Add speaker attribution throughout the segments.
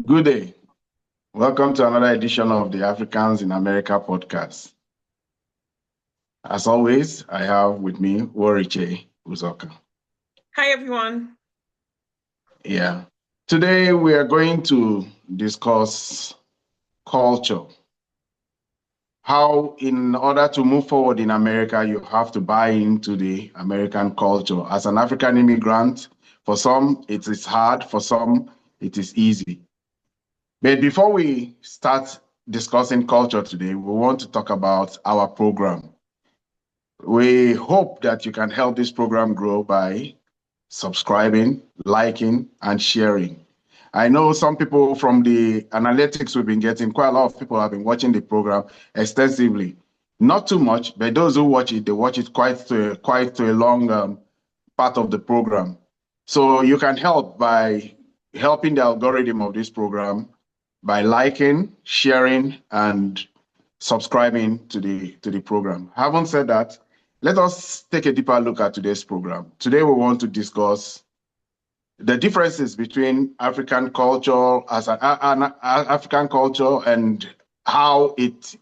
Speaker 1: Good day. Welcome to another edition of the Africans in America podcast. As always, I have with me Weruche Ozuka.
Speaker 2: Hi, everyone.
Speaker 1: Yeah. Today we are going to discuss culture. How, in order to move forward in America, you have to buy into the American culture. As an African immigrant, for some it is hard, for some it is easy. But before we start discussing culture today, we want to talk about our program. We hope that you can help this program grow by subscribing, liking, and sharing. I know some people from the analytics we've been getting, quite a lot of people have been watching the program extensively. Not too much, but those who watch it, they watch it quite to a long part of the program. So you can help by helping the algorithm of this program by liking, sharing, and subscribing to the program. Having said that, let us take a deeper look at today's program. Today, we want to discuss the differences between African culture an African culture and how it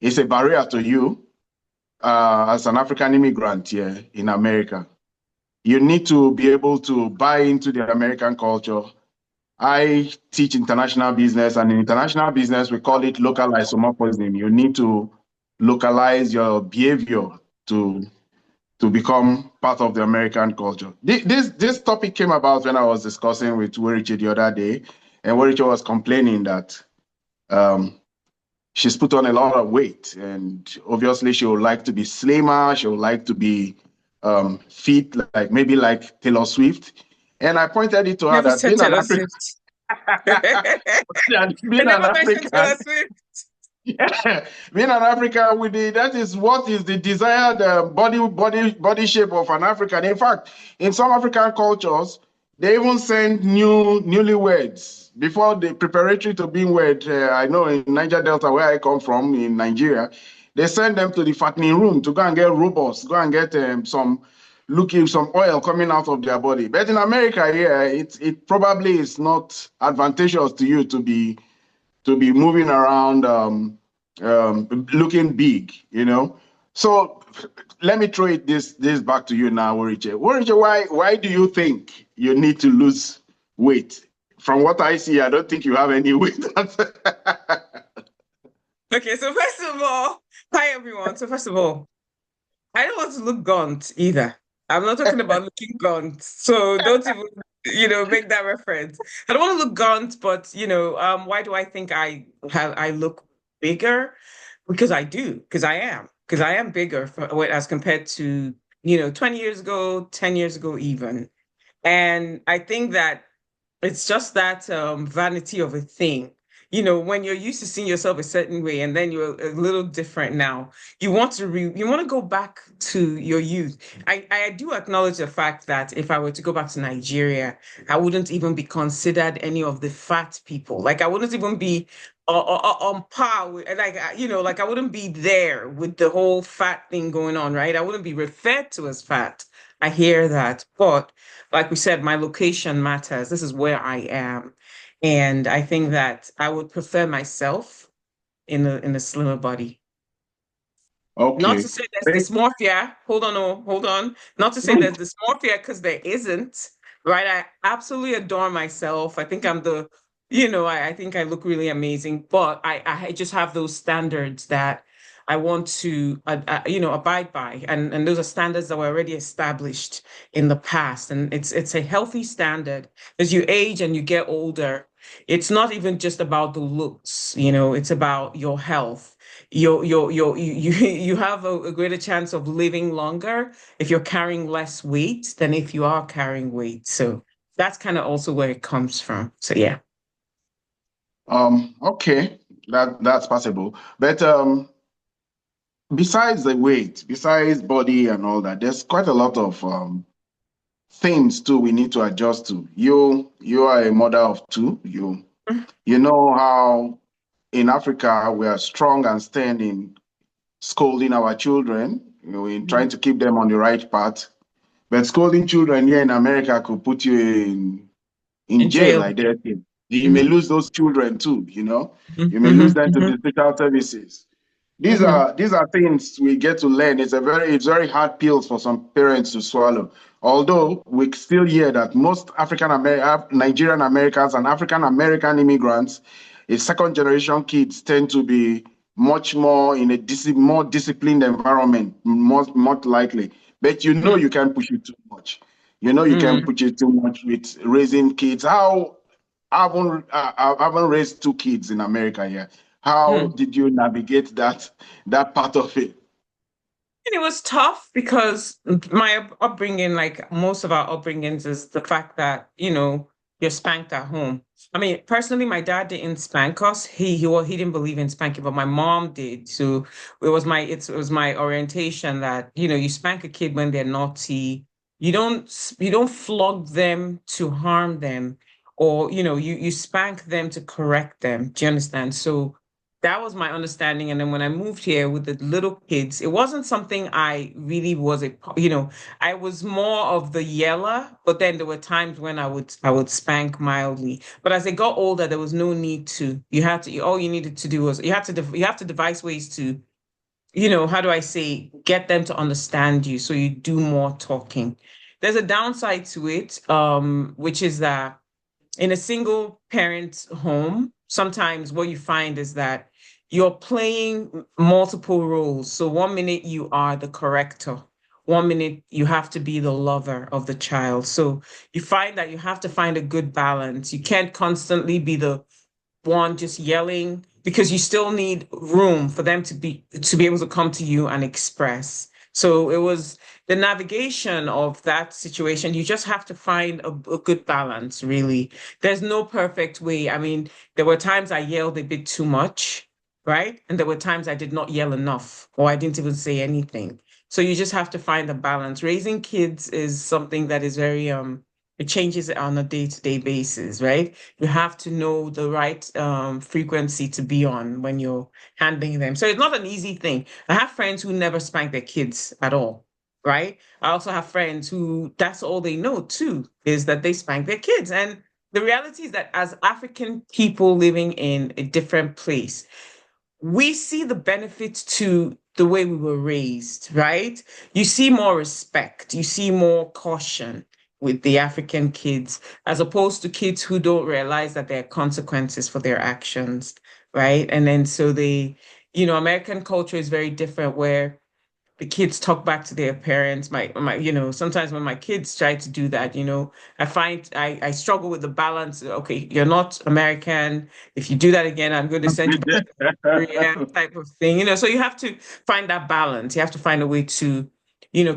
Speaker 1: is a barrier to you as an African immigrant here in America. You need to be able to buy into the American culture. I teach international business, and in international business, we call it local isomorphism. You need to localize your behavior to to become part of the American culture. This topic came about when I was discussing with Weruche the other day, and Weruche was complaining that um, she's put on a lot of weight, and obviously she would like to be slimmer. She would like to be fit, like maybe like Taylor Swift. And I pointed it to her
Speaker 2: Never
Speaker 1: that
Speaker 2: said
Speaker 1: being an
Speaker 2: Taylor
Speaker 1: African,
Speaker 2: Swift. I
Speaker 1: being an
Speaker 2: never mentioned
Speaker 1: African,
Speaker 2: Taylor Swift.
Speaker 1: being an African with that is what is the desired body shape of an African. In fact, in some African cultures, they even send newlyweds before the preparatory to being wed. I know in Niger Delta, where I come from in Nigeria, they send them to the fattening room to go and get robust, go and get some oil coming out of their body. But in America, here, it probably is not advantageous to you to be moving around looking big, you know. So let me throw this back to you now, Weruche. Weruche, why do you think you need to lose weight? From what I see, I don't think you have any weight.
Speaker 2: Okay, so first of all, hi everyone. So first of all, I don't want to look gaunt either. I'm not talking about looking gaunt. So don't even, make that reference. I don't want to look gaunt, but why do I think I look bigger? Because I do, because I am bigger as compared to, 20 years ago, 10 years ago even. And I think that it's just that vanity of a thing. When you're used to seeing yourself a certain way and then you're a little different now, you want to go back to your youth. I do acknowledge the fact that if I were to go back to Nigeria, I wouldn't even be considered any of the fat people. Like I wouldn't even be on par with, like I wouldn't be there with the whole fat thing going on, right? I wouldn't be referred to as fat. I hear that, but like we said, my location matters. This is where I am. And I think that I would prefer myself in a slimmer body. Not to
Speaker 1: Okay.
Speaker 2: say there's dysmorphia. Hold on, oh, hold on. Not to say there's dysmorphia because there isn't, right? I absolutely adore myself. I think I think I look really amazing, but I just have those standards that I want to, abide by. And those are standards that were already established in the past. And it's a healthy standard as you age and you get older. It's not even just about the looks, it's about your health you have a greater chance of living longer if you're carrying less weight than if you are carrying weight. So that's kind of also where it comes from. So yeah.
Speaker 1: Okay, that's possible. But besides the weight, besides body and all that, there's quite a lot of things too we need to adjust to. You are a mother of two. You know how in Africa we are strong and stand in scolding our children, in trying
Speaker 2: Mhm.
Speaker 1: to keep them on the right path. But scolding children here in America could put you in
Speaker 2: In
Speaker 1: jail
Speaker 2: jail.
Speaker 1: like that. You may
Speaker 2: Mm-hmm.
Speaker 1: lose those children too, you know. You may lose them to
Speaker 2: Mm-hmm.
Speaker 1: the social services. These
Speaker 2: Mm-hmm.
Speaker 1: are these are things we get to learn. It's very hard pills for some parents to swallow. Although we still hear that most Nigerian Americans and African American immigrants, second generation kids tend to be much more in a more disciplined environment, more likely. But you know you can't push it too much. You know you can
Speaker 2: Mm-hmm.
Speaker 1: push it too much with raising kids. I haven't raised two kids in America yet. How
Speaker 2: Mm-hmm.
Speaker 1: did you navigate that part of it?
Speaker 2: And it was tough because my upbringing, like most of our upbringings, is the fact that, you're spanked at home. I mean, personally, my dad didn't spank us. He didn't believe in spanking, but my mom did. So it was my orientation that, you spank a kid when they're naughty. You don't flog them to harm them, or, you spank them to correct them. Do you understand? So that was my understanding. And then when I moved here with the little kids, it wasn't something I really was I was more of the yeller, but then there were times when I would spank mildly. But as I got older, there was no need to. All you needed to do was you have to devise ways to, how do I say, get them to understand you. So you do more talking. There's a downside to it, which is that in a single parent home, sometimes what you find is that you're playing multiple roles. So one minute you are the corrector, one minute you have to be the lover of the child. So you find that you have to find a good balance. You can't constantly be the one just yelling because you still need room for them to be able to come to you and express. So it was the navigation of that situation. You just have to find a good balance, really. There's no perfect way. I mean, there were times I yelled a bit too much, right? And there were times I did not yell enough, or I didn't even say anything. So you just have to find a balance. Raising kids is something that is very it changes on a day-to-day basis, right? You have to know the right frequency to be on when you're handling them. So it's not an easy thing. I have friends who never spank their kids at all, right? I also have friends who that's all they know too, is that they spank their kids. And the reality is that as African people living in a different place, we see the benefits to the way we were raised, right? You see more respect, you see more caution with the African kids, as opposed to kids who don't realize that there are consequences for their actions, right? And then so American culture is very different where the kids talk back to their parents. Sometimes when my kids try to do that, I find I struggle with the balance. Okay, you're not American. If you do that again, I'm going to send you back to Nigeria type of thing. So you have to find that balance. You have to find a way to,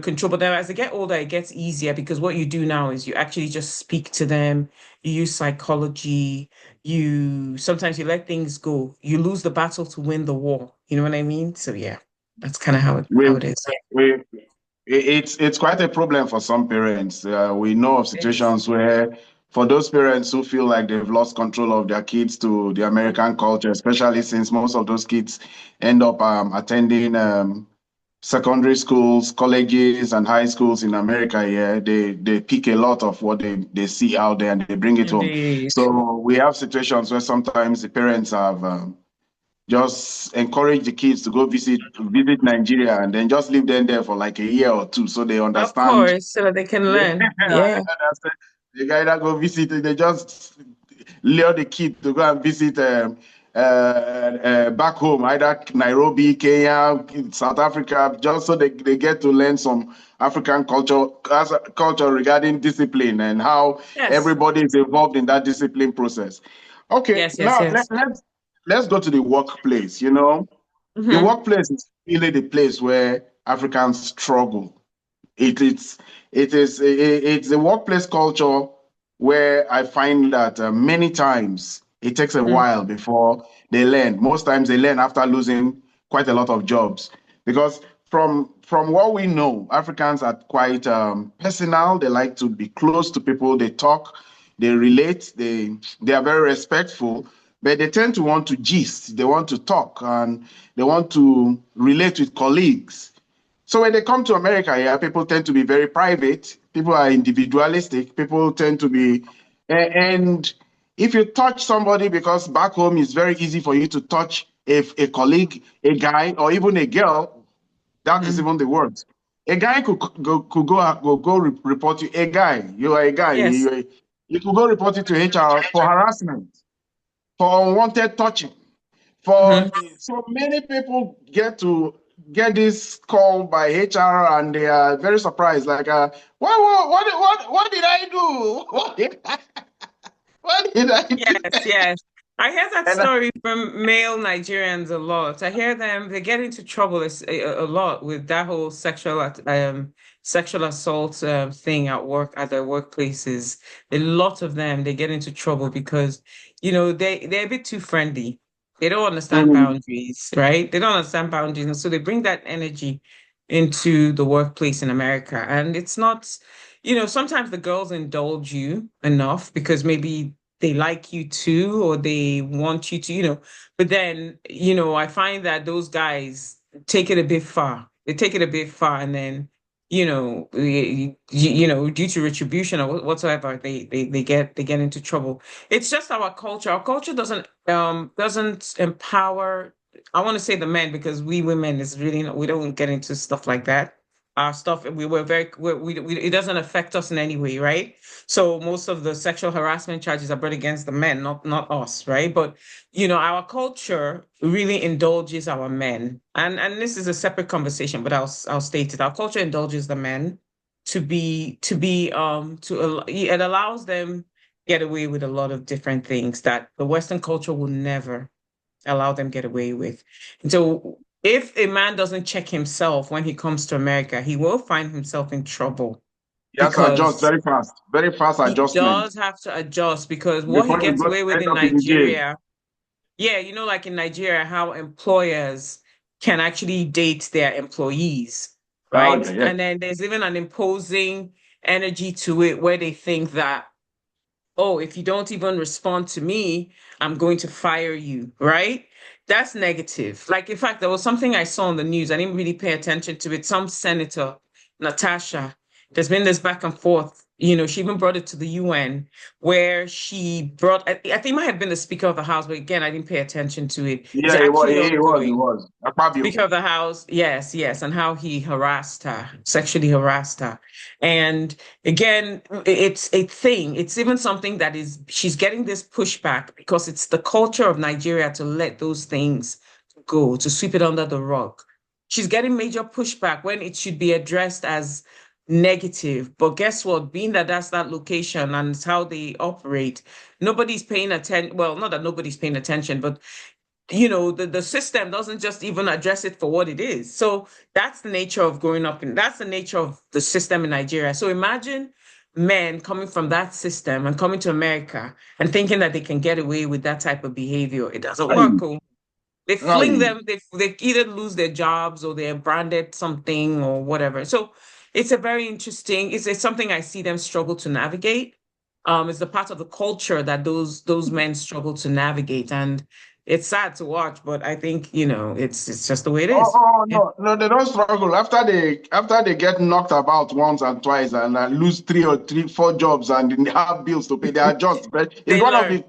Speaker 2: control. But then as I get older, it gets easier because what you do now is you actually just speak to them. You use psychology. You sometimes you let things go. You lose the battle to win the war. You know what I mean? So yeah. That's kind of how
Speaker 1: we
Speaker 2: it is.
Speaker 1: we it's quite a problem for some parents. We know of
Speaker 2: Yes.
Speaker 1: situations where for those parents who feel like they've lost control of their kids to the American culture, especially since most of those kids end up attending secondary schools, colleges, and high schools in America. Yeah, they pick a lot of what they see out there and they bring it home.
Speaker 2: Indeed.
Speaker 1: So we have situations where sometimes the parents have just encourage the kids to go visit Nigeria and then just leave them there for like a year or two so they
Speaker 2: Of
Speaker 1: understand.
Speaker 2: course, so that they can
Speaker 1: Yeah,
Speaker 2: learn.
Speaker 1: and
Speaker 2: Yeah.
Speaker 1: then understand. The guy that go visit, they just lure the kid to go and visit back home, either Nairobi, Kenya, South Africa, just so they get to learn some African culture regarding discipline and how
Speaker 2: Yes.
Speaker 1: everybody is involved in that discipline process. Okay,
Speaker 2: Yes, yes,
Speaker 1: now
Speaker 2: yes.
Speaker 1: let's go to the workplace. The
Speaker 2: Mm-hmm.
Speaker 1: workplace is really the place where Africans struggle. It's a workplace culture where I find that many times it takes a while before they learn. Most times they learn after losing quite a lot of jobs because from what we know, Africans are quite personal. They like to be close to people. They talk, they relate, they are very respectful, but they tend to want to gist. They want to talk and they want to relate with colleagues. So when they come to America, yeah, people tend to be very private. People are individualistic. People tend to be, and If you touch somebody, because back home it's very easy for you to touch a colleague, a guy, or even a girl, that is
Speaker 2: Mhm.
Speaker 1: even the worst. A guy could go report you. A guy, you are a guy,
Speaker 2: Yes.
Speaker 1: you could go report you to HR for harassment, for unwanted touching. For
Speaker 2: Mhm.
Speaker 1: so many people get this call by HR and they are very surprised, like, what did I do? What did I
Speaker 2: Yes,
Speaker 1: do?
Speaker 2: yes. I hear that
Speaker 1: And
Speaker 2: story from male Nigerians a lot. I hear them, they get into trouble a lot with that whole sexual assault thing at work, at their workplaces. A lot of them, they get into trouble because, they're a bit too friendly. They don't understand
Speaker 1: mm,
Speaker 2: boundaries, right? They don't understand boundaries. And so they bring that energy into the workplace in America. And it's not, sometimes the girls indulge you enough because maybe they like you too, or they want you to, but then, I find that those guys take it a bit far. They take it a bit far, and then, due to retribution or whatsoever, they get into trouble. It's just our culture. Our culture doesn't empower. I want to say the men because we women is really not, we don't get into stuff like that. Our stuff, we were very, we it doesn't affect us in any way, right? So most of the sexual harassment charges are brought against the men, not us, right? But our culture really indulges our men, and this is a separate conversation, but I'll state it. Our culture indulges the men it allows them get away with a lot of different things that the Western culture will never allow them get away with. And so if a man doesn't check himself when he comes to America, he will find himself in trouble
Speaker 1: you have to adjust
Speaker 2: because
Speaker 1: very fast
Speaker 2: he
Speaker 1: adjustment
Speaker 2: does have to adjust because what he
Speaker 1: before you
Speaker 2: gets
Speaker 1: go
Speaker 2: away with
Speaker 1: end
Speaker 2: in
Speaker 1: up in jail.
Speaker 2: Nigeria, yeah, like in Nigeria, how employers can actually date their employees,
Speaker 1: Oh,
Speaker 2: right?
Speaker 1: yeah, yeah.
Speaker 2: And then there's even an imposing energy to it where they think that, oh, if you don't even respond to me, I'm going to fire you, right? That's negative. Like, in fact, there was something I saw on the news. I didn't really pay attention to it. Some senator, Natasha, there's been this back and forth. She even brought it to the UN where she brought, I think it might have been the Speaker of the House, but again, I didn't pay attention to it. It's
Speaker 1: Yeah, it was.
Speaker 2: actually
Speaker 1: It
Speaker 2: ongoing.
Speaker 1: was. Akpabio.
Speaker 2: Speaker of the House, yes, yes, and how he harassed her, sexually harassed her. And again, it's a thing. It's even something that she's getting this pushback because it's the culture of Nigeria to let those things go, to sweep it under the rug. She's getting major pushback when it should be addressed as negative. But guess what? Being that that's that location and it's how they operate, nobody's paying attention. Well, not that nobody's paying attention, but the system doesn't just even address it for what it is. So that's the nature of growing up and that's the nature of the system in Nigeria. So imagine men coming from that system and coming to America and thinking that they can get away with that type of behavior. It doesn't
Speaker 1: Aye,
Speaker 2: work. Oh. They fling
Speaker 1: aye.
Speaker 2: them, they either lose their jobs or they're branded something or whatever. So it's a very interesting, it's something I see them struggle to navigate. It's the part of the culture that those men struggle to navigate. And it's sad to watch, but I think, it's just the way it
Speaker 1: Oh,
Speaker 2: is.
Speaker 1: oh
Speaker 2: Yeah.
Speaker 1: no, no, they don't struggle. After they get knocked about once and twice and lose four jobs and they have bills to pay, they adjust. But it's
Speaker 2: They
Speaker 1: one of
Speaker 2: learn.
Speaker 1: the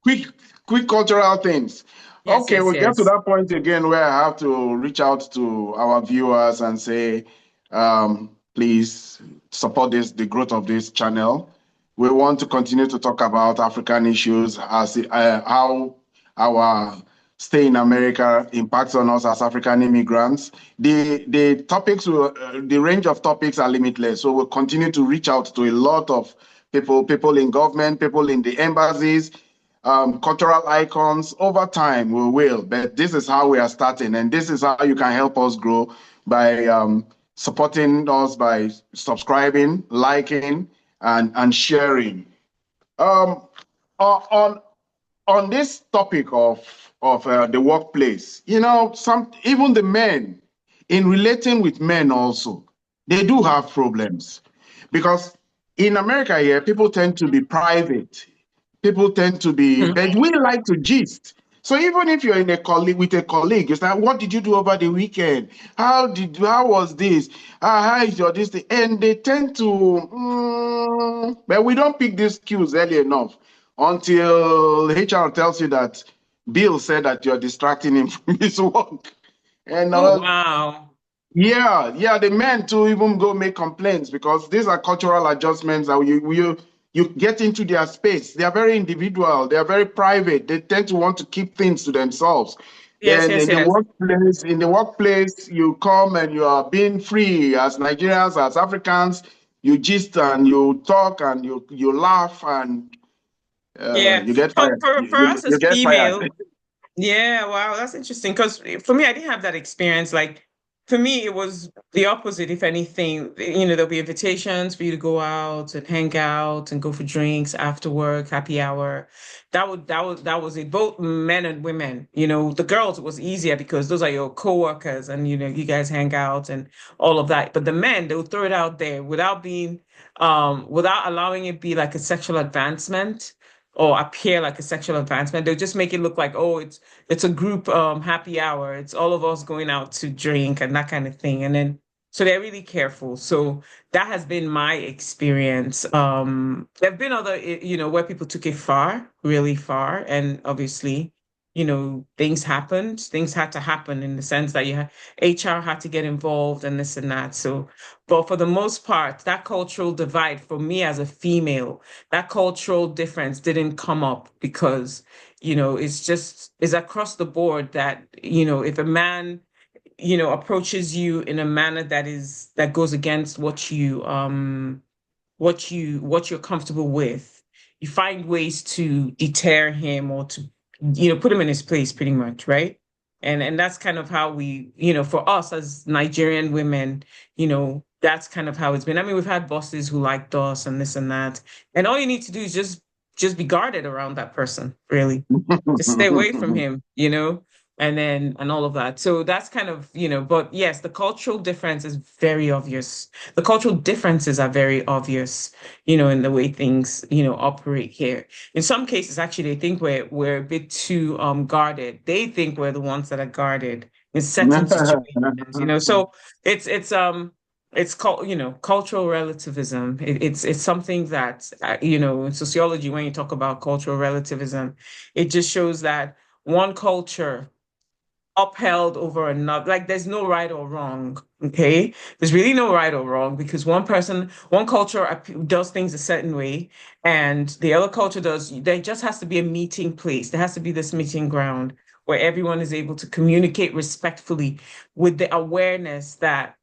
Speaker 1: quick, quick cultural things.
Speaker 2: Yes,
Speaker 1: Okay,
Speaker 2: yes,
Speaker 1: we get to
Speaker 2: yes.
Speaker 1: that point again where I have to reach out to our viewers and say, please support the growth of this channel. We want to continue to talk about African issues as how our stay in America impacts on us as African immigrants. The range of topics are limitless. So we'll continue to reach out to a lot of people in government, people in the embassies, cultural icons. Over time, we will. But this is how we are starting, and this is how you can help us grow by supporting us by subscribing, liking, and sharing. Um, on on this topic of the workplace, some even the men in relating with men also, they do have problems because in America here, people tend to be private. People tend to be,
Speaker 2: Mhm.
Speaker 1: but we like to gist. So even if you're in a colleague with a colleague, it's like, what did you do over the weekend? How was this? How is your this thing? And they tend to, but we don't pick these cues early enough. until HR tells you that Bill said that you're distracting him from his work. And
Speaker 2: Oh, wow.
Speaker 1: yeah, the men to even go make complaints because these are cultural adjustments that you get into their space. They are very individual. They are very private. They tend to want to keep things to themselves.
Speaker 2: Yes,
Speaker 1: Then
Speaker 2: yes, yes.
Speaker 1: in the workplace, you come and you are being free as Nigerians, as Africans. You gist and you talk and you laugh and
Speaker 2: Yeah.
Speaker 1: you get
Speaker 2: For,
Speaker 1: fired.
Speaker 2: for, for us
Speaker 1: You
Speaker 2: as
Speaker 1: get fired.
Speaker 2: female, yeah, wow, that's interesting. Because for me, I didn't have that experience. Like for me, it was the opposite. If anything, there'll be invitations for you to go out and hang out and go for drinks after work, happy hour. That was it. Both men and women. The girls it was easier because those are your co-workers and you guys hang out and all of that. But the men, they'll throw it out there without allowing it be like a sexual advancement or appear like a sexual advancement. They'll just make it look like, oh, it's a group happy hour. It's all of us going out to drink and that kind of thing. And then so they're really careful. So that has been my experience. There have been other, where people took it far, really far, and obviously, things happened. Things had to happen in the sense that HR had to get involved and this and that. So, but for the most part, that cultural divide for me as a female, that cultural difference didn't come up because it's across the board that if a man approaches you in a manner that goes against what you're comfortable with, you find ways to deter him or to put him in his place pretty much, right? And that's kind of how we, for us as Nigerian women, that's kind of how it's been. I mean, we've had bosses who liked us and this and that, and all you need to do is just be guarded around that person, really. Just stay away from him, and all of that. So that's kind of, but yes, the cultural difference is very obvious. The cultural differences are very obvious, in the way things, operate here. In some cases, actually, they think we're a bit too guarded. They think we're the ones that are guarded in certain situations. So it's called, cultural relativism. It's something that, in sociology, when you talk about cultural relativism, it just shows that one culture upheld over another. Like there's no right or wrong. Okay. There's really no right or wrong because one culture does things a certain way and the other culture does, there just has to be a meeting place. There has to be this meeting ground where everyone is able to communicate respectfully with the awareness that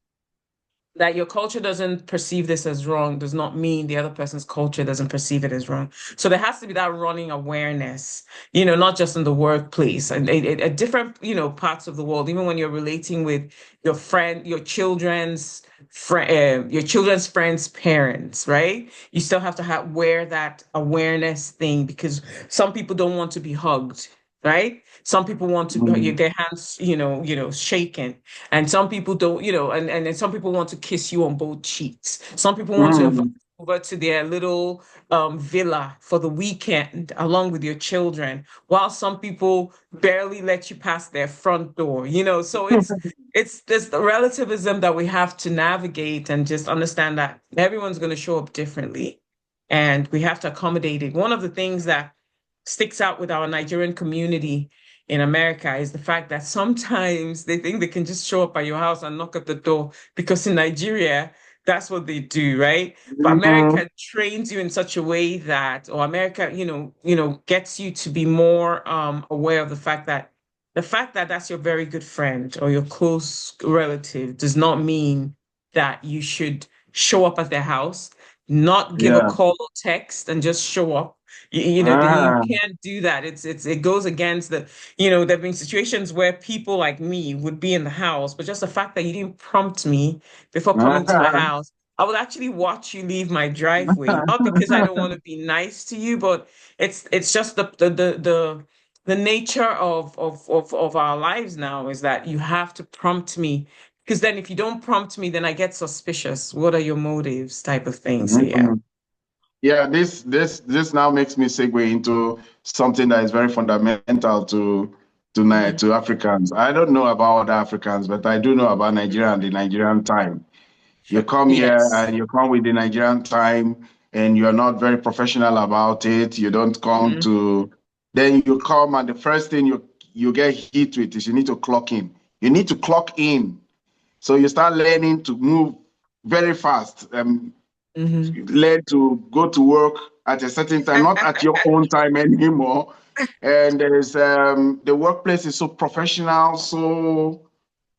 Speaker 2: your culture doesn't perceive this as wrong does not mean the other person's culture doesn't perceive it as wrong. So there has to be that running awareness, not just in the workplace and at different, parts of the world, even when you're relating with your children's friends' parents, right? You still have to wear that awareness thing because some people don't want to be hugged, right? Some people want to their hands, shaken. And some people don't, and then some people want to kiss you on both cheeks. Some people want to invite
Speaker 1: Mm.
Speaker 2: you over to their little villa for the weekend along with your children, while some people barely let you pass their front door, So it's this the relativism that we have to navigate and just understand that everyone's going to show up differently. And we have to accommodate it. One of the things that sticks out with our Nigerian community in America is the fact that sometimes they think they can just show up at your house and knock at the door because in Nigeria, that's what they do, right? But
Speaker 1: Mhm.
Speaker 2: America trains you in such a way or America, gets you to be more aware of the fact that that's your very good friend or your close relative does not mean that you should show up at their house, not give a
Speaker 1: Yeah.
Speaker 2: call or text and just show up. You
Speaker 1: Ah.
Speaker 2: can't do that. It goes against there've been situations where people like me would be in the house, but just the fact that you didn't prompt me before coming to my
Speaker 1: Ah.
Speaker 2: house, I would actually watch you leave my driveway. Not because I don't want to be nice to you, but it's just the nature of our lives now is that you have to prompt me. Because then if you don't prompt me, then I get suspicious. What are your motives? Type of thing. So yeah.
Speaker 1: Mhm. Yeah, this now makes me segue into something that is very fundamental
Speaker 2: Mhm.
Speaker 1: to Africans. I don't know about other Africans, but I do know about Nigeria and the Nigerian time. You come here
Speaker 2: Yes.
Speaker 1: and you come with the Nigerian time, and you're not very professional about it, you don't come to, then you come and the first thing you get hit with is you need to clock in. You need to clock in. So you start learning to move very fast. Learn to go to work at a certain time, not at your own time anymore. And there's the workplace is so professional, so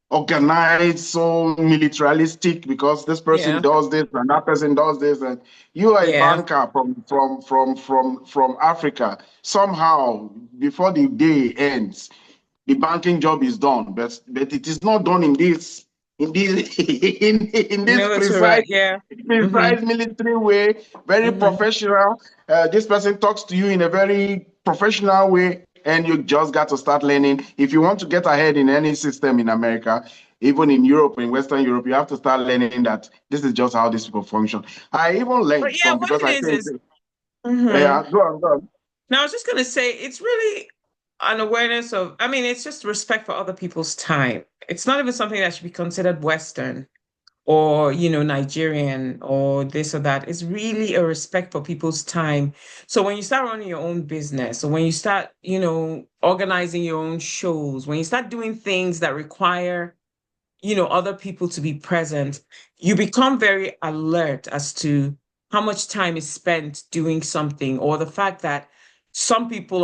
Speaker 1: organized, so militaristic because this person does this and that person does this, and you are a banker from Africa. Somehow, before the day ends, the banking job is done, but it is not done in this in this precise military way, very professional. This person talks to you in a very professional way, and you just got to start learning. If you want to get ahead in any system in America, even in Europe, in Western Europe, you have to start learning that this is just how these people function. I even learned from,
Speaker 2: what
Speaker 1: because
Speaker 2: it
Speaker 1: I
Speaker 2: is
Speaker 1: think,
Speaker 2: is
Speaker 1: yeah, go on.
Speaker 2: Now I was just gonna say it's really an awareness of, I mean, it's just respect for other people's time. It's not even something that should be considered Western or, Nigerian or this or that. It's really a respect for people's time. So when you start running your own business, or when you start, organizing your own shows, when you start doing things that require, other people to be present, you become very alert as to how much time is spent doing something, or the fact that some people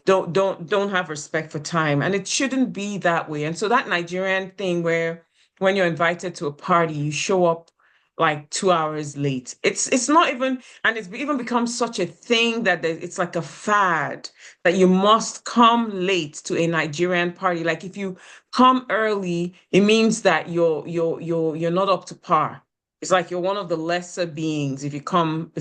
Speaker 2: don't have respect for time, and it shouldn't be that way. And so that Nigerian thing where when you're invited to a party, you show up like 2 hours late. It's not even, and it's even become such a thing that it's like a fad that you must come late to a Nigerian party. Like if you come early, it means that you're not up to par. It's like you're one of the lesser beings if you come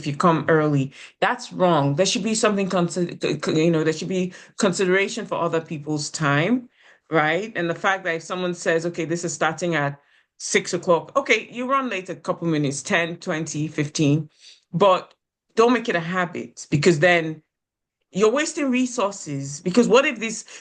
Speaker 2: early. That's wrong. There should be something there should be consideration for other people's time, right? And the fact that if someone says, okay, this is starting at 6 o'clock, okay, you run late a couple minutes, 10, 20, 15, but don't make it a habit, because then you're wasting resources. Because what if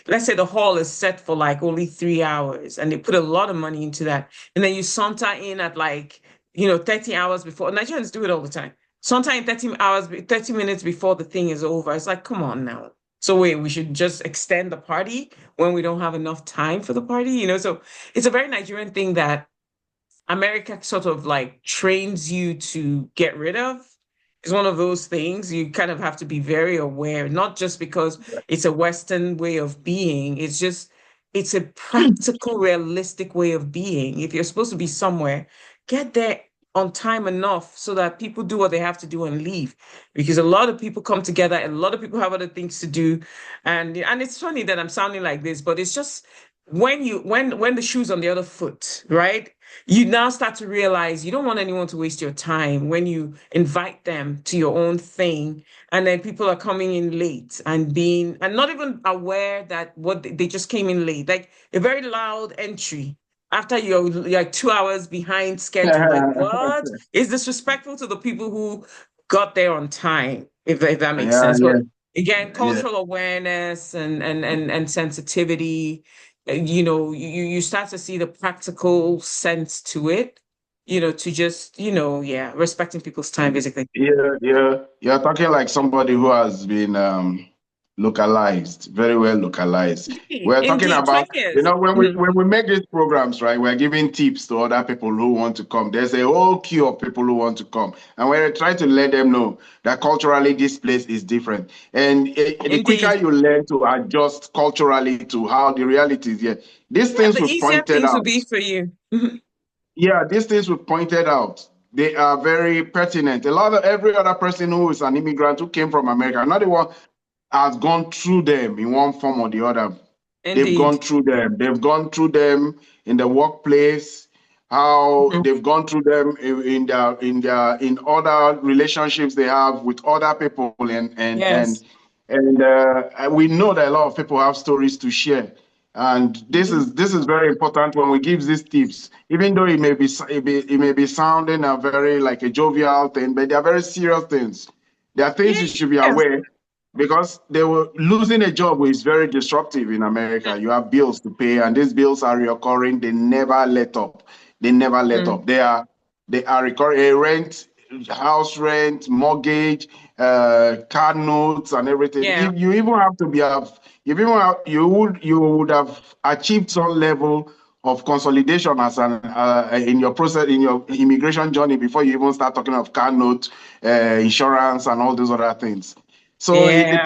Speaker 2: let's say the hall is set for like only 3 hours and they put a lot of money into that, and then you saunter in at like, 30 hours before. Nigerians do it all the time. Saunter in 30 minutes before the thing is over. It's like, come on now. So wait, we should just extend the party when we don't have enough time for the party, So it's a very Nigerian thing that America sort of like trains you to get rid of. It's one of those things you kind of have to be very aware, not just because it's a Western way of being. It's a practical, realistic way of being. If you're supposed to be somewhere, get there on time enough so that people do what they have to do and leave. Because a lot of people come together, and a lot of people have other things to do. And it's funny that I'm sounding like this, but it's just when the shoe's on the other foot, right? You now start to realize you don't want anyone to waste your time when you invite them to your own thing, and then people are coming in late and not even aware that what they just came in late, like a very loud entry after you're like 2 hours behind schedule. Like, what is disrespectful to the people who got there on time, if that makes
Speaker 1: Yeah,
Speaker 2: sense. But again,
Speaker 1: yeah.
Speaker 2: cultural awareness and sensitivity, you start to see the practical sense to it, to just, respecting people's time, basically.
Speaker 1: Yeah. You're talking like somebody who has been localized, very well localized. We're talking
Speaker 2: Indeed,
Speaker 1: about,
Speaker 2: 20 years.
Speaker 1: when we make these programs, right, we're giving tips to other people who want to come. There's a whole queue of people who want to come. And we're trying to let them know that culturally this place is different. And the quicker
Speaker 2: Indeed.
Speaker 1: you learn to adjust culturally to how the reality is here, these
Speaker 2: Yeah,
Speaker 1: things
Speaker 2: the
Speaker 1: we
Speaker 2: easier
Speaker 1: pointed
Speaker 2: things will
Speaker 1: out.
Speaker 2: be for you.
Speaker 1: Yeah, these things we pointed out, they are very pertinent. A lot of every other person who is an immigrant who came from America, not the one has gone through them in one form or the other. They've gone
Speaker 2: Indeed.
Speaker 1: through them. They've gone through them in the workplace, how
Speaker 2: Mhm.
Speaker 1: they've gone through them in other relationships they have with other people,
Speaker 2: Yes.
Speaker 1: and we know that a lot of people have stories to share. And
Speaker 2: Mhm.
Speaker 1: this is very important when we give these tips, even though it may be sounding a very like a jovial thing, but they are very serious things. There are things
Speaker 2: Yeah,
Speaker 1: you should be
Speaker 2: yes.
Speaker 1: aware, because they were losing a job is very disruptive in America. You have bills to pay, and these bills are recurring. They never let up. They never let
Speaker 2: Mhm.
Speaker 1: up. They are recurring. A rent. house rent, mortgage, car notes, and everything.
Speaker 2: Yeah.
Speaker 1: You even have to be you would have achieved some level of consolidation as an in your process in your immigration journey before you even start talking of car note, insurance, and all those other things. So
Speaker 2: Yeah.
Speaker 1: in the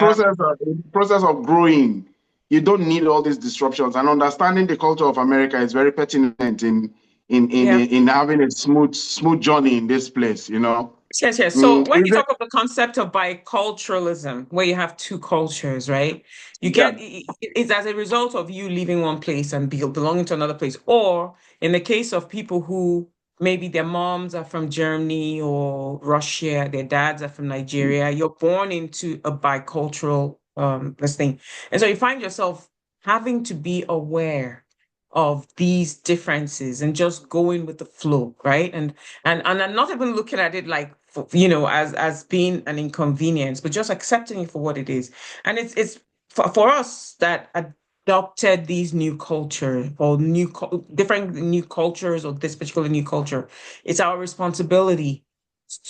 Speaker 1: process of growing, you don't need all these disruptions. And understanding the culture of America is very pertinent
Speaker 2: Yeah.
Speaker 1: in having a smooth journey in this place. You know.
Speaker 2: Yes, yes. So
Speaker 1: Mm,
Speaker 2: when
Speaker 1: is
Speaker 2: you
Speaker 1: it?
Speaker 2: talk of the concept of biculturalism, where you have two cultures, right? You
Speaker 1: Yeah.
Speaker 2: get it's as a result of you leaving one place and belonging to another place. Or in the case of people who maybe their moms are from Germany or Russia, their dads are from Nigeria, you're born into a bicultural this thing. And so you find yourself having to be aware of these differences and just going with the flow, right? And I'm not even looking at it like as being an inconvenience, but just accepting it for what it is. And it's for us that adopted these new culture or different new cultures or this particular new culture. It's our responsibility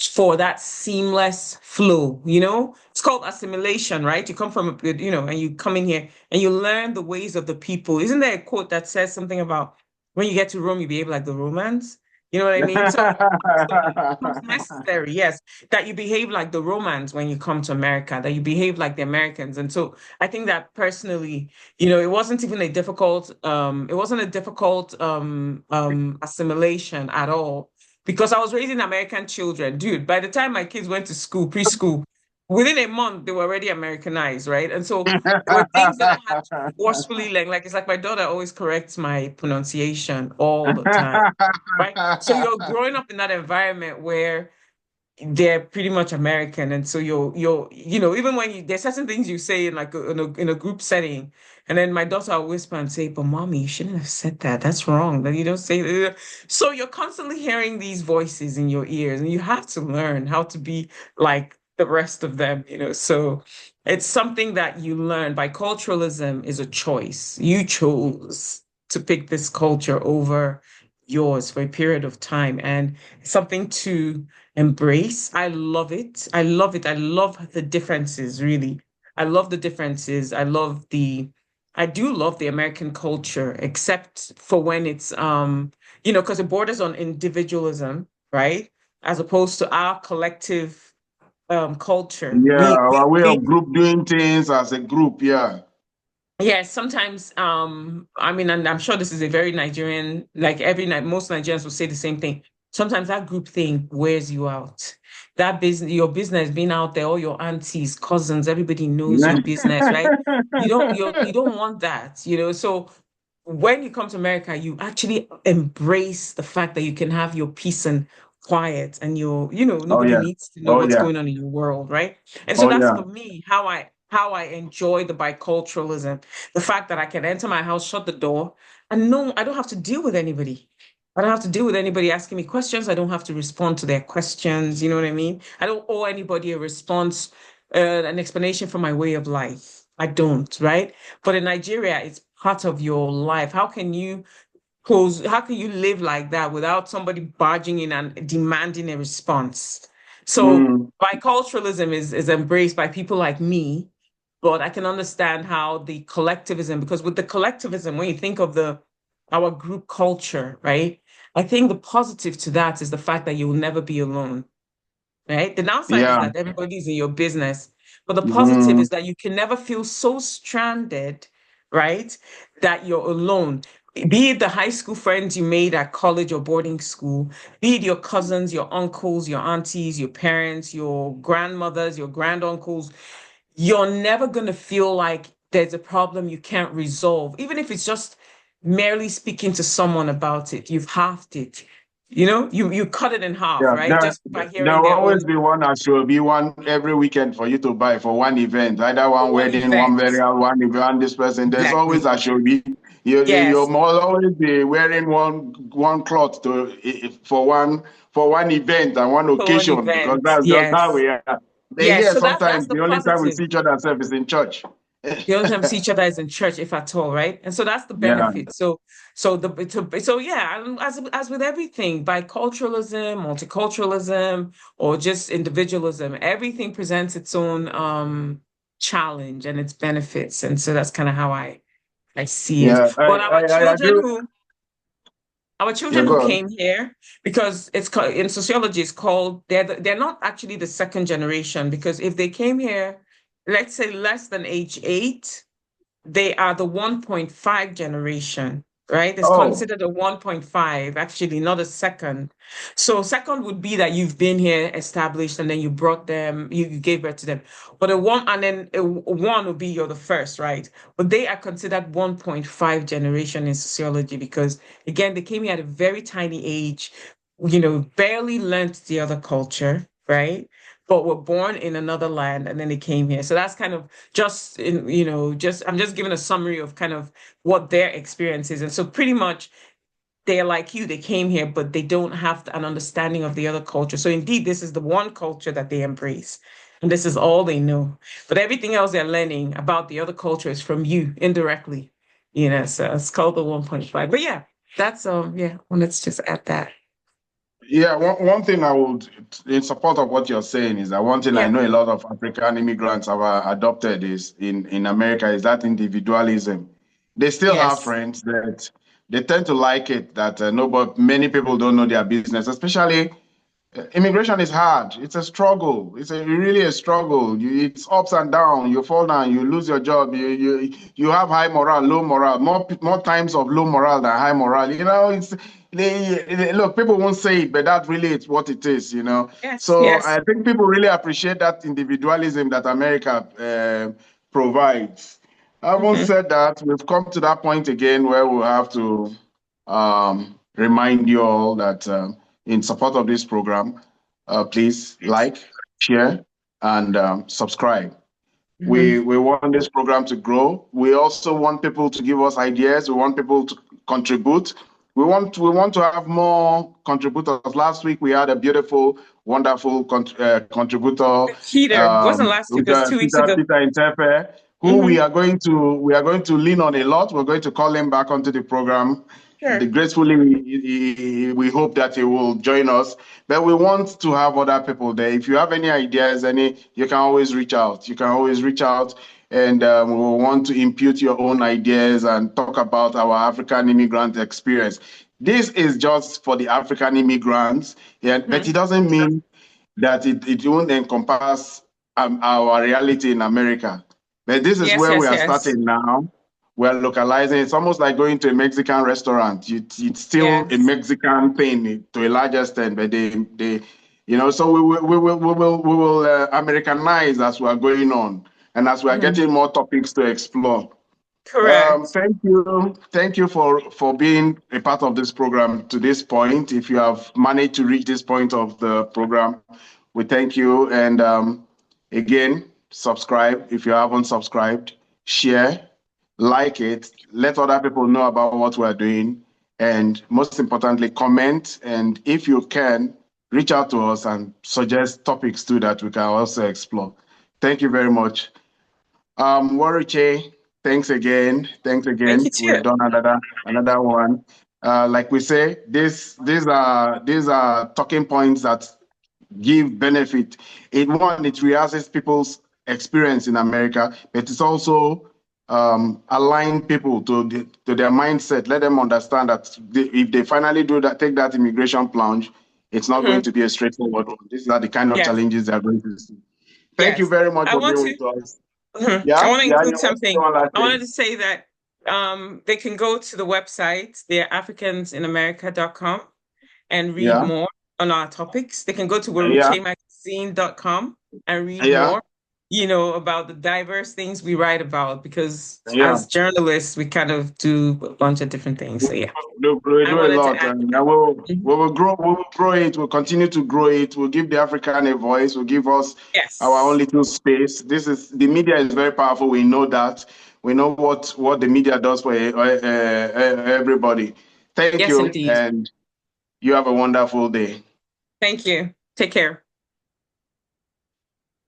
Speaker 2: for that seamless flow. It's called assimilation, right? You come from and you come in here and you learn the ways of the people. Isn't there a quote that says something about when you get to Rome, you behave like the Romans? You know what I mean? So it becomes necessary, yes, that you behave like the Romans when you come to America, that you behave like the Americans. And so I think that personally, it wasn't a difficult assimilation at all because I was raising American children. Dude, by the time my kids went to school, preschool, within a month they were already Americanized, right? And so there were things that I had to forcefully learn. Like it's like my daughter always corrects my pronunciation all the time, right? So you're growing up in that environment where they're pretty much American, and so even when there's certain things you say in like in a group setting, and then my daughter will whisper and say, "But mommy, you shouldn't have said that. That's wrong. That you don't say that." So you're constantly hearing these voices in your ears, and you have to learn how to be like the rest of them. So it's something that you learn. Biculturalism is a choice. You chose to pick this culture over yours for a period of time, and it's something to embrace. I love it. I love it. I love the differences, really. I love the differences. I do love the American culture, except for when it's because it borders on individualism, right? As opposed to our collective culture.
Speaker 1: Yeah, our way
Speaker 2: We
Speaker 1: of group doing things as a group. Yeah.
Speaker 2: Yes, sometimes, I mean, and I'm sure this is a very Nigerian, like most Nigerians will say the same thing. Sometimes that group thing wears you out. That business, your business being out there, all your aunties, cousins, everybody knows your business, right? You don't want that. So when you come to America, you actually embrace the fact that you can have your peace and quiet and
Speaker 1: Oh
Speaker 2: nobody
Speaker 1: yeah.
Speaker 2: needs to know
Speaker 1: Oh
Speaker 2: what's
Speaker 1: yeah.
Speaker 2: going on in your world, right? And so
Speaker 1: Oh
Speaker 2: that's
Speaker 1: yeah.
Speaker 2: for me how I enjoy the biculturalism, the fact that I can enter my house, shut the door, and no, I don't have to deal with anybody. I don't have to deal with anybody asking me questions. I don't have to respond to their questions. You know what I mean? I don't owe anybody a response, an explanation for my way of life. I don't, right? But in Nigeria, it's part of your life. How can you live like that without somebody barging in and demanding a response? So
Speaker 1: Mm,
Speaker 2: biculturalism is embraced by people like me, but I can understand how the collectivism, because with the collectivism, when you think of our group culture, right? I think the positive to that is the fact that you will never be alone, right? The downside is
Speaker 1: yeah.
Speaker 2: that everybody's in your business, but the positive
Speaker 1: Mm,
Speaker 2: is that you can never feel so stranded, right? That you're alone. Be it the high school friends you made at college or boarding school, be it your cousins, your uncles, your aunties, your parents, your grandmothers, your granduncles, you're never going to feel like there's a problem you can't resolve, even if it's just merely speaking to someone about it. You've halved it. You cut it in half,
Speaker 1: yeah.
Speaker 2: right? Just by
Speaker 1: There
Speaker 2: hearing
Speaker 1: will
Speaker 2: their own
Speaker 1: always be one that should be one every weekend for you to buy for one event, either one
Speaker 2: one
Speaker 1: wedding, one
Speaker 2: event.
Speaker 1: burial, one event, this person. There's always
Speaker 2: Exactly.
Speaker 1: a should be. You
Speaker 2: Yes,
Speaker 1: must always be wearing one cloth for one event and one
Speaker 2: for one
Speaker 1: occasion because
Speaker 2: event.
Speaker 1: that's just how
Speaker 2: Yes.
Speaker 1: we are. But
Speaker 2: Yes.
Speaker 1: yeah,
Speaker 2: So that's
Speaker 1: sometimes
Speaker 2: the
Speaker 1: the only time we
Speaker 2: positive.
Speaker 1: see each other ourselves is in church.
Speaker 2: The only time we see each other is in church, if at all, right? And so that's the
Speaker 1: Yeah,
Speaker 2: benefit. So yeah, and as with everything, biculturalism, multiculturalism, or just individualism, everything presents its own challenge and its benefits. And so that's kind of how I see it.
Speaker 1: yeah,
Speaker 2: But
Speaker 1: I agree.
Speaker 2: our
Speaker 1: Yeah,
Speaker 2: children who
Speaker 1: go on.
Speaker 2: came here, because it's in sociology, it's called they're not actually the second generation, because if they came here, let's say less than age 8, they are the 1.5 generation, right? It's
Speaker 1: Oh,
Speaker 2: considered a 1.5, actually, not a second. So second would be that you've been here established and then you brought them, you gave birth to them. But a one, and then a one would be you're the first, right? But they are considered 1.5 generation in sociology because, again, they came here at a very tiny age, barely learnt the other culture, right? But were born in another land and then they came here. So that's kind of just in, I'm just giving a summary of kind of what their experience is. And so pretty much they're like you, they came here, but they don't have an understanding of the other culture. So indeed, this is the one culture that they embrace. And this is all they know. But everything else they're learning about the other culture is from you indirectly. So it's called the 1.5. But yeah, that's yeah, let's just add that.
Speaker 1: yeah. One thing I would, in support of what you're saying, is that one thing I
Speaker 2: Yeah.
Speaker 1: know a lot of African immigrants have adopted is in America is that individualism. They still have
Speaker 2: Yes.
Speaker 1: friends that they tend to like it that no, but many people don't know their business, especially immigration is hard. It's a struggle. It's really a struggle. It's ups and downs. You fall down, you lose your job. You have high morale, low morale. More times of low morale than high morale. Look. People won't say it, but that really is what it is.
Speaker 2: Yes.
Speaker 1: So
Speaker 2: Yes.
Speaker 1: I think people really appreciate that individualism that America provides. Having
Speaker 2: Hmm.
Speaker 1: said that, we've come to that point again where we have to remind you all that. In support of this program, please like, share, and subscribe. We
Speaker 2: Hmm.
Speaker 1: we want this program to grow. We also want people to give us ideas. We want people to contribute. We want to have more contributors. Last week we had a beautiful, wonderful contributor,
Speaker 2: Peter, wasn't last week, it was 2 weeks
Speaker 1: Peter
Speaker 2: ago.
Speaker 1: Peter Intepe, who
Speaker 2: Hmm.
Speaker 1: we are going to lean on a lot. We're going to call him back onto the program.
Speaker 2: Sure.
Speaker 1: Gracefully, we hope that he will join us. But we want to have other people there. If you have any ideas, you can always reach out. You can always reach out, and we want to impute your own ideas and talk about our African immigrant experience. This is just for the African immigrants, yeah, but
Speaker 2: Hmm.
Speaker 1: it doesn't mean that it won't encompass our reality in America. But this is
Speaker 2: Yes,
Speaker 1: where we
Speaker 2: yes,
Speaker 1: are
Speaker 2: yes.
Speaker 1: starting now. We're localizing. It's almost like going to a Mexican restaurant. It's still a
Speaker 2: Yes.
Speaker 1: Mexican thing to a large extent, but so we will Americanize as we are going on and as we are
Speaker 2: Hmm.
Speaker 1: getting more topics to explore.
Speaker 2: Correct.
Speaker 1: Thank you for being a part of this program to this point. If you have managed to reach this point of the program, we thank you. And again, subscribe if you haven't subscribed, share, like it, let other people know about what we're doing, and most importantly, comment. And if you can, reach out to us and suggest topics too that we can also explore. Thank you very much. Weruche, thanks again. Thanks
Speaker 2: Thank you
Speaker 1: again.
Speaker 2: too.
Speaker 1: We've done another one. Like we say, these are talking points that give benefit. It rehearses people's experience in America, but it's also align people to their mindset. Let them understand that if they finally do that, take that immigration plunge, it's not going
Speaker 2: Hmm.
Speaker 1: to be a straightforward one. These are the kind of
Speaker 2: Yes,
Speaker 1: challenges they are going to see. Thank you
Speaker 2: yes.
Speaker 1: very much
Speaker 2: I
Speaker 1: for
Speaker 2: want
Speaker 1: being
Speaker 2: to,
Speaker 1: with us.
Speaker 2: I
Speaker 1: Yeah,
Speaker 2: want to
Speaker 1: yeah,
Speaker 2: include
Speaker 1: you want to say
Speaker 2: something.
Speaker 1: one last
Speaker 2: I wanted
Speaker 1: thing?
Speaker 2: to say that they can go to the website, they're africansinamerica.com, and read
Speaker 1: Yeah,
Speaker 2: more on our topics. They can go to
Speaker 1: yeah,
Speaker 2: weruchemagazine.com and read
Speaker 1: yeah,
Speaker 2: more, about the diverse things we write about, because
Speaker 1: yeah.
Speaker 2: as journalists, we kind of do a bunch of different things. So yeah,
Speaker 1: We
Speaker 2: I
Speaker 1: do a
Speaker 2: wanted to
Speaker 1: lot,
Speaker 2: add
Speaker 1: and
Speaker 2: that.
Speaker 1: we
Speaker 2: Mhm.
Speaker 1: will grow. We will grow it. We'll continue to grow it. We'll give the African a voice. We'll give us our own
Speaker 2: Yes.
Speaker 1: little space. The media is very powerful. We know that. We know what the media does for everybody. Thank
Speaker 2: Yes,
Speaker 1: you,
Speaker 2: indeed.
Speaker 1: and you have a wonderful day.
Speaker 2: Thank you. Take care.